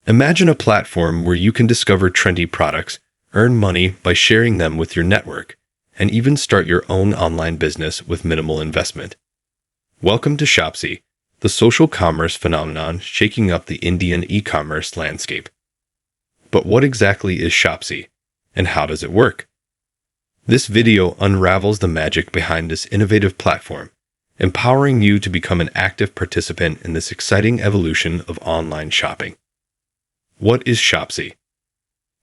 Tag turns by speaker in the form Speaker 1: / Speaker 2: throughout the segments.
Speaker 1: Imagine a platform where you can discover trendy products, earn money by sharing them with your network, and even start your own online business with minimal investment. Welcome to Shopsy, the social commerce phenomenon shaking up the Indian e-commerce landscape. But what exactly is Shopsy, and how does it work? This video unravels the magic behind this innovative platform, empowering you to become an active participant in this exciting evolution of online shopping. What is Shopsy?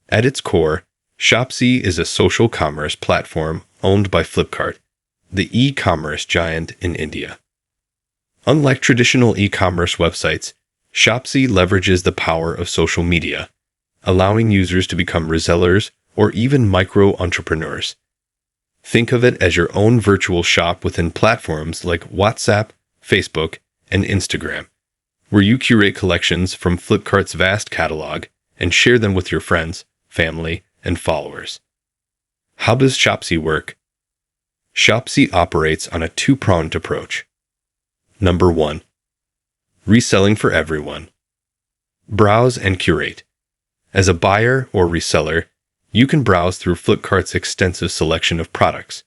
Speaker 1: At its core, Shopsy is a social commerce platform owned by Flipkart, the e-commerce giant in India. Unlike traditional e-commerce websites, Shopsy leverages the power of social media, allowing users to become resellers or even micro-entrepreneurs. Think of it as your own virtual shop within platforms like WhatsApp, Facebook, and Instagram, where you curate collections from Flipkart's vast catalog and share them with your friends, family, and followers. How does Shopsy work? Shopsy operates on a two-pronged approach. Number 1. Reselling for everyone. Browse and curate. As a buyer or reseller, you can browse through Flipkart's extensive selection of products,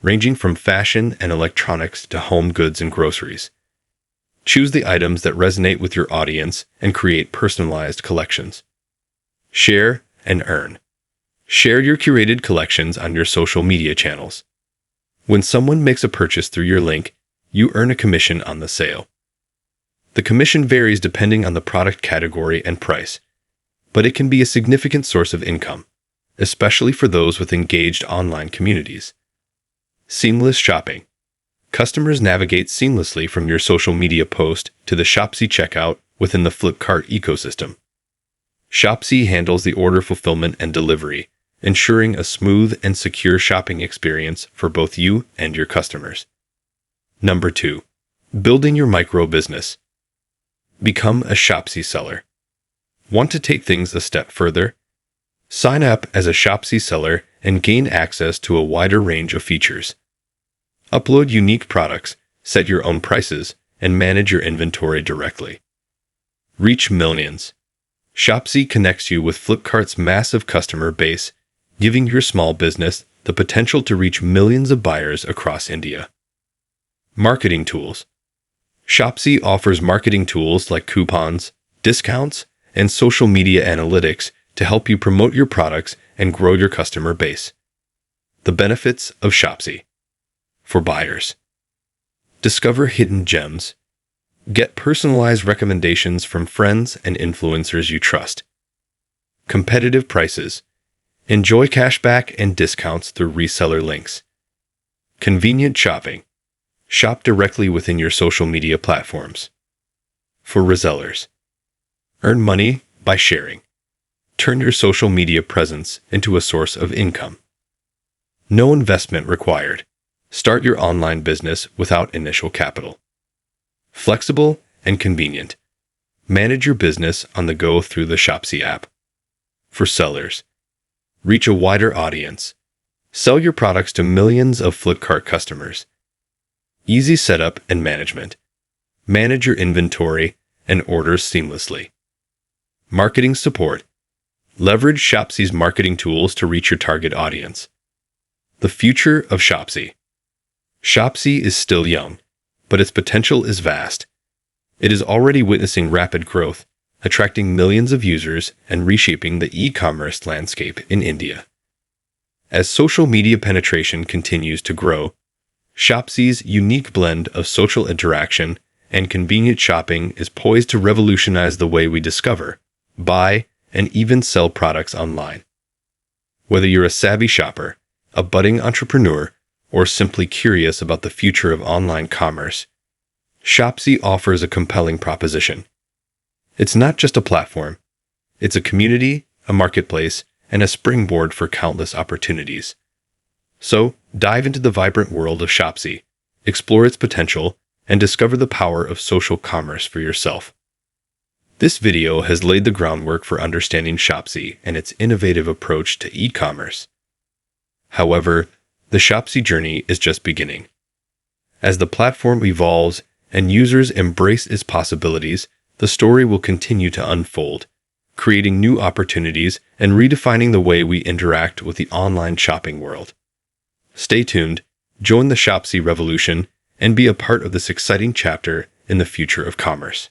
Speaker 1: ranging from fashion and electronics to home goods and groceries. Choose the items that resonate with your audience and create personalized collections. Share and earn. Share your curated collections on your social media channels. When someone makes a purchase through your link, you earn a commission on the sale. The commission varies depending on the product category and price, but it can be a significant source of income, especially for those with engaged online communities. Seamless shopping. Customers navigate seamlessly from your social media post to the Shopsy checkout within the Flipkart ecosystem. Shopsy handles the order fulfillment and delivery, ensuring a smooth and secure shopping experience for both you and your customers. Number 2. Building your micro business. Become a Shopsy seller. Want to take things a step further? Sign up as a Shopsy seller and gain access to a wider range of features. Upload unique products, set your own prices, and manage your inventory directly. Reach millions. Shopsy connects you with Flipkart's massive customer base, giving your small business the potential to reach millions of buyers across India. Marketing tools. Shopsy offers marketing tools like coupons, discounts, and social media analytics to help you promote your products and grow your customer base. The benefits of Shopsy. For buyers. Discover hidden gems. Get personalized recommendations from friends and influencers you trust. Competitive prices. Enjoy cashback and discounts through reseller links. Convenient shopping. Shop directly within your social media platforms. For resellers. Earn money by sharing. Turn your social media presence into a source of income. No investment required. Start your online business without initial capital. Flexible and convenient. Manage your business on the go through the Shopsy app. For sellers. Reach a wider audience. Sell your products to millions of Flipkart customers. Easy setup and management. Manage your inventory and orders seamlessly. Marketing support. Leverage Shopsy's marketing tools to reach your target audience. The future of Shopsy. Shopsy is still young, but its potential is vast. It is already witnessing rapid growth, attracting millions of users and reshaping the e-commerce landscape in India. As social media penetration continues to grow, Shopsy's unique blend of social interaction and convenient shopping is poised to revolutionize the way we discover, buy, and even sell products online. Whether you're a savvy shopper, a budding entrepreneur, or simply curious about the future of online commerce, Shopsy offers a compelling proposition. It's not just a platform. It's a community, a marketplace, and a springboard for countless opportunities. So, dive into the vibrant world of Shopsy, explore its potential, and discover the power of social commerce for yourself. This video has laid the groundwork for understanding Shopsy and its innovative approach to e-commerce. However, the Shopsy journey is just beginning. As the platform evolves and users embrace its possibilities, the story will continue to unfold, creating new opportunities and redefining the way we interact with the online shopping world. Stay tuned, join the Shopsy revolution, and be a part of this exciting chapter in the future of commerce.